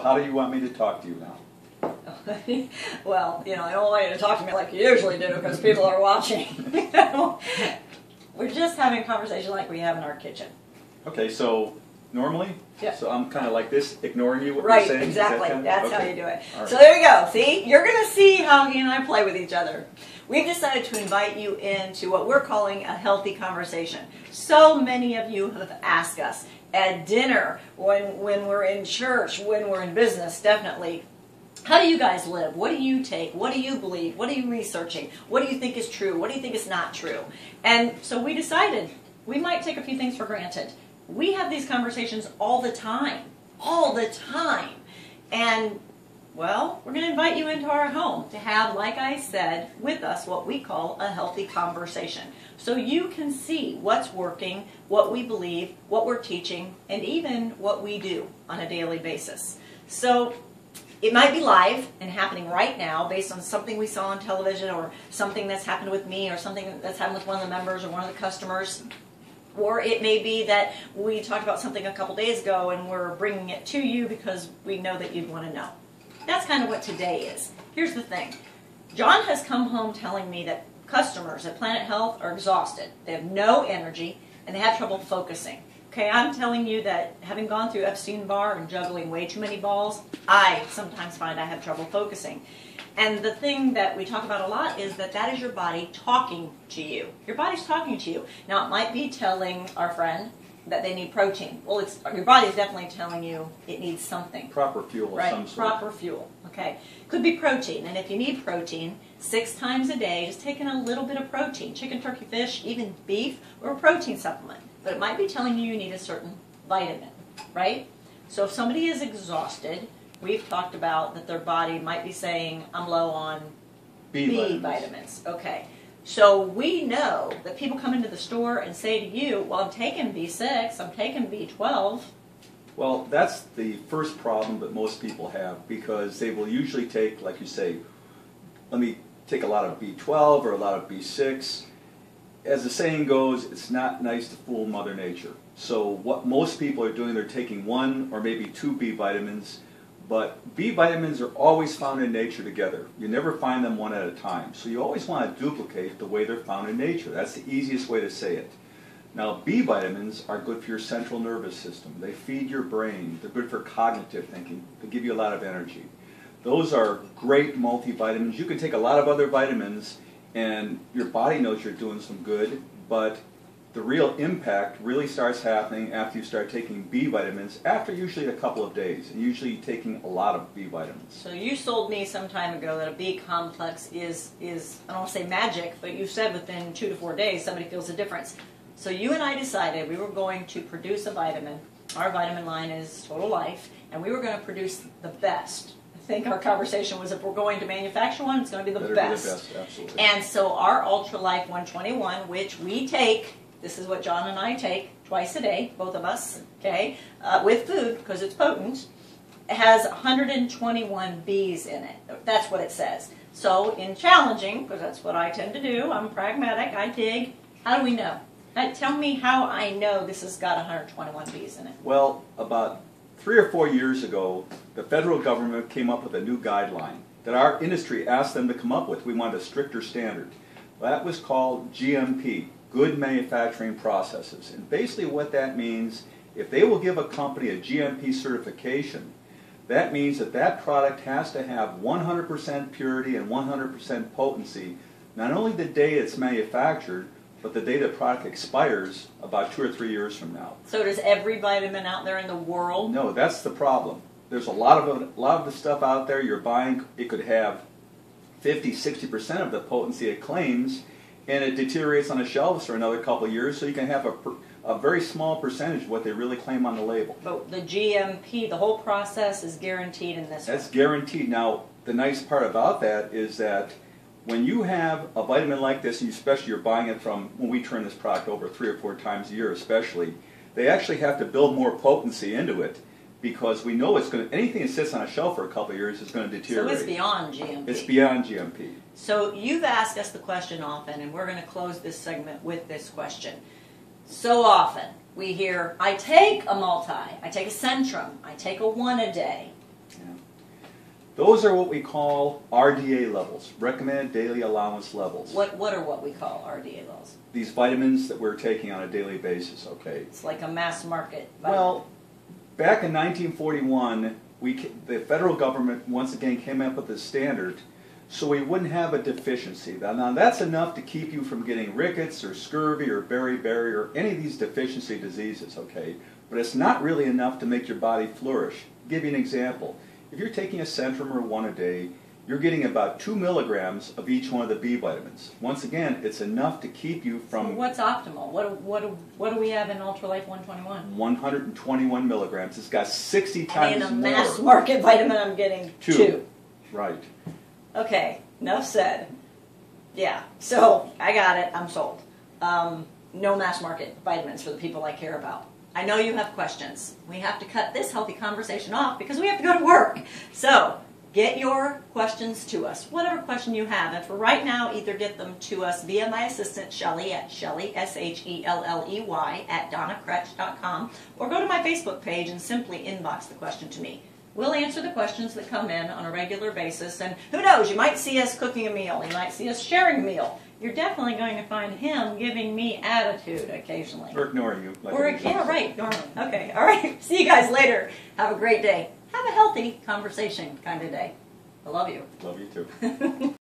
how do you want me to talk to you now? Well, you know, I don't want you to talk to me like you usually do because people are watching. We're just having a conversation like we have in our kitchen. Okay, so normally? Yeah. So I'm kind of like this, ignoring you, what Right, you're saying? exactly. That's okay. how you do it. Right. So there you go. See? You're going to see how he and I play with each other. We've decided to invite you into what we're calling a healthy conversation. So many of you have asked us at dinner, when we're in church, when we're in business, definitely, how do you guys live? What do you take? What do you believe? What are you researching? What do you think is true? What do you think is not true? And so we decided we might take a few things for granted. We have these conversations all the time. All the time. And, well, we're going to invite you into our home to have, like I said, with us what we call a healthy conversation. So you can see what's working, what we believe, what we're teaching, and even what we do on a daily basis. So it might be live and happening right now based on something we saw on television or something that's happened with me or something that's happened with one of the members or one of the customers. Or it may be that we talked about something a couple days ago and we're bringing it to you because we know that you'd want to know. That's kind of what today is. Here's the thing. John has come home telling me that customers at Planet Health are exhausted. They have no energy and they have trouble focusing. Okay, I'm telling you that having gone through Epstein-Barr and juggling way too many balls, I sometimes find I have trouble focusing. And the thing that we talk about a lot is that that is your body talking to you. Your body's talking to you. Now, it might be telling our friend that they need protein. Well, your body's definitely telling you it needs something. Proper fuel of some sort. Proper fuel. Okay. Could be protein. And if you need protein, 6 times a day, just taking a little bit of protein, chicken, turkey, fish, even beef, or a protein supplement. But it might be telling you need a certain vitamin, right? So if somebody is exhausted, we've talked about that their body might be saying, I'm low on B vitamins. Okay. So we know that people come into the store and say to you, well, I'm taking B6, I'm taking B12. Well, that's the first problem that most people have because they will usually take, like you say, let me take a lot of B12 or a lot of B6. As the saying goes, it's not nice to fool Mother Nature. So what most people are doing, they're taking 1 or maybe 2 B vitamins, but B vitamins are always found in nature together. You never find them one at a time. So you always want to duplicate the way they're found in nature. That's the easiest way to say it. Now, B vitamins are good for your central nervous system. They feed your brain. They're good for cognitive thinking. They give you a lot of energy. Those are great multivitamins. You can take a lot of other vitamins and your body knows you're doing some good, but the real impact really starts happening after you start taking B vitamins, after usually a couple of days, and usually taking a lot of B vitamins. So you sold me some time ago that a B complex is I don't want to say magic, but you said within 2 to 4 days somebody feels a difference. So you and I decided we were going to produce a vitamin. Our vitamin line is Total Life, and we were going to produce the best. I think our conversation was if we're going to manufacture one, it's going to be the best. Be the best, absolutely. And so our Ultra Life 121, which we take, this is what John and I take twice a day, both of us, okay, with food because it's potent, has 121 Bs in it. That's what it says. So in challenging, because that's what I tend to do, I'm pragmatic, I dig, how do we know? Tell me how I know this has got 121 Bs in it. Well, about 3 or 4 years ago, the federal government came up with a new guideline that our industry asked them to come up with. We wanted a stricter standard. That was called GMP, Good Manufacturing Processes. And basically what that means, if they will give a company a GMP certification, that means that that product has to have 100% purity and 100% potency, not only the day it's manufactured, but the day the product expires about 2 or 3 years from now. So does every vitamin out there in the world? No, that's the problem. There's a lot of the stuff out there you're buying, it could have 50-60% of the potency it claims, and it deteriorates on the shelves for another couple of years, so you can have a very small percentage of what they really claim on the label. But the GMP, the whole process is guaranteed in this That's one. guaranteed. Now, the nice part about that is that when you have a vitamin like this, and especially you're buying it from, when we turn this product over 3 or 4 times a year especially, they actually have to build more potency into it because we know it's going to, anything that sits on a shelf for a couple of years is going to deteriorate. So it's beyond GMP. It's beyond GMP. So you've asked us the question often, and we're going to close this segment with this question. So often we hear, I take a multi, I take a Centrum, I take a 1 a day. Those are what we call RDA levels, recommended daily allowance levels. What are what we call RDA levels? These vitamins that we're taking on a daily basis, okay? It's like a mass market vitamin. Well, back in 1941, the federal government once again came up with this standard so we wouldn't have a deficiency. Now that's enough to keep you from getting rickets or scurvy or beriberi or any of these deficiency diseases, okay? But it's not really enough to make your body flourish. I'll give you an example. If you're taking a Centrum or one a day, you're getting about 2 milligrams of each one of the B vitamins. Once again, it's enough to keep you from... So what's optimal? What do we have in Ultralife 121? 121 milligrams. It's got 60 times and in a more. mass market vitamin, I'm getting 2. Right. Okay, enough said. Yeah, so I got it. I'm sold. No mass market vitamins for the people I care about. I know you have questions. We have to cut this healthy conversation off because we have to go to work. So get your questions to us, whatever question you have. And for right now, either get them to us via my assistant, Shelley, at Shelley, S-H-E-L-L-E-Y, at DonnaKrech.com, or go to my Facebook page and simply inbox the question to me. We'll answer the questions that come in on a regular basis, and who knows, you might see us cooking a meal, you might see us sharing a meal. You're definitely going to find him giving me attitude occasionally. Or ignoring you. Or, yeah, right, ignoring. Okay, all right. See you guys later. Have a great day. Have a healthy conversation kind of day. I love you. Love you too.